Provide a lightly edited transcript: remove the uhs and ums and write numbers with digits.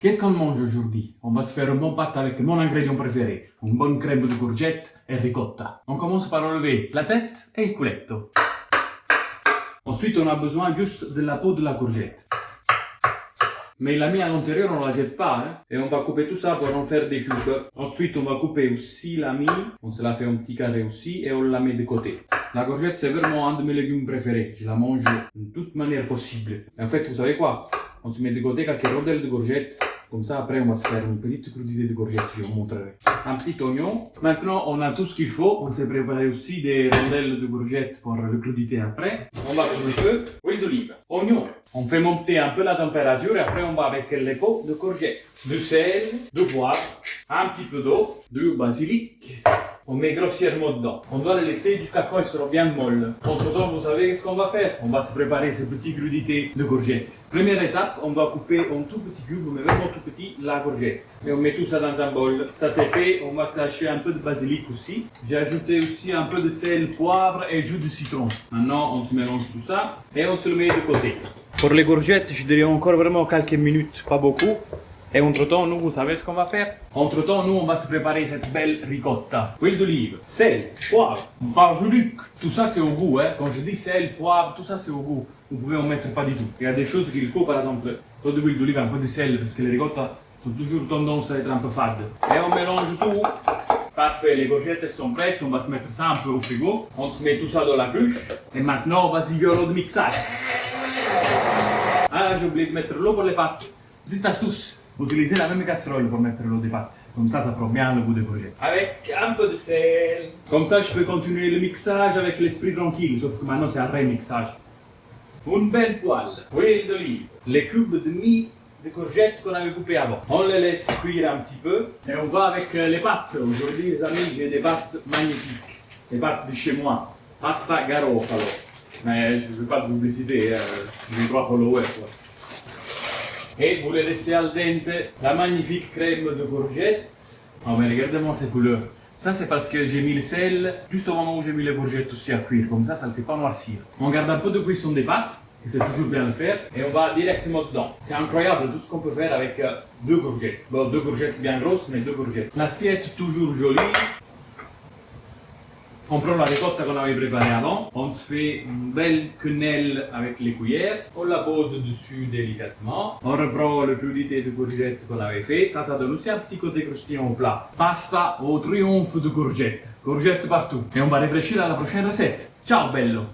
Qu'est-ce qu'on mange aujourd'hui? On va se faire un bon pâte avec mon ingrédient préféré, une bonne crème de courgette et ricotta. On commence par enlever la tête et le couletto. Ensuite, on a besoin juste de la peau de la courgette. Mais la mie à l'intérieur, on ne la jette pas, hein? Et on va couper tout ça pour en faire des cubes. Ensuite, on va couper aussi la mie. On se la fait un petit carré aussi et on la met de côté. La courgette, c'est vraiment un de mes légumes préférés. Je la mange de toute manière possible. Et en fait, vous savez quoi? On se met de côté quelques rondelles de courgette. Comme ça, après, on va se faire une petite crudité de courgette, je vous montrerai. Un petit oignon. Maintenant, on a tout ce qu'il faut. On s'est préparé aussi des rondelles de courgette pour le crudité après. On va sur le feu. Huile d'olive. Oignon. On fait monter un peu la température et après, on va avec les peaux de courgette. Du sel, du poivre, un petit peu d'eau, du basilic. On met grossièrement dedans. On doit le laisser jusqu'à quand ils seront bien molles. Entre temps, vous savez ce qu'on va faire? On va se préparer ces petites crudités de courgettes. Première étape, on va couper en tout petit cube, mais vraiment tout petit, la courgette. Et on met tout ça dans un bol. Ça c'est fait, on va s'acheter un peu de basilic aussi. J'ai ajouté aussi un peu de sel, poivre et jus de citron. Maintenant, on se mélange tout ça et on se le met de côté. Pour les courgettes, je dirais encore vraiment quelques minutes, pas beaucoup. Et entre-temps, nous, vous savez ce qu'on va faire? Entre-temps, nous, on va se préparer cette belle ricotta. Huile d'olive, sel, poivre, basilic. Tout ça, c'est au goût, hein. Quand je dis sel, poivre, tout ça, c'est au goût. Vous pouvez en mettre pas du tout. Il y a des choses qu'il faut, par exemple, un peu d'huile d'olive, un peu de sel, parce que les ricotta sont toujours tendance à être un peu fades. Et on mélange tout. Parfait, les courgettes sont prêtes. On va se mettre ça un peu au frigo. On se met tout ça dans la cruche. Et maintenant, on va se faire le mixage. Ah, j'ai oublié de mettre l'eau pour les pâtes. Petite astuce. Utilisez la même casserole pour mettre l'eau des pâtes. Comme ça prend bien le goût des courgettes. Avec un peu de sel. Comme ça, je peux continuer le mixage avec l'esprit tranquille. Sauf que maintenant, c'est un vrai mixage. Une belle poêle. Huile d'olive. Les cubes de mie de courgettes qu'on avait coupés avant. On les laisse cuire un petit peu. Et on va avec les pâtes. Aujourd'hui, les amis, j'ai des pâtes magnifiques. Des pâtes de chez moi. Pasta Garofalo. Mais je ne veux pas de publicité. J'ai 3 followers. Quoi. Et vous les laissez al dente, la magnifique crème de courgette. Oh mais regardez-moi ces couleurs. Ça c'est parce que j'ai mis le sel juste au moment où j'ai mis les courgettes aussi à cuire. Comme ça ne fait pas noircir. On garde un peu de cuisson des pâtes, et c'est toujours bien le faire. Et on va directement dedans. C'est incroyable tout ce qu'on peut faire avec 2 courgettes. Bon, 2 courgettes bien grosses, mais 2 courgettes. L'assiette toujours jolie. On prend la ricotta qu'on avait préparée avant, on se fait une belle quenelle avec les cuillères, on la pose dessus délicatement, on reprend le crudité de courgette qu'on avait fait, ça donne aussi un petit côté croustillant au plat. Pasta au triomphe de courgette, courgette partout. Et on va réfléchir à la prochaine recette. Ciao bello!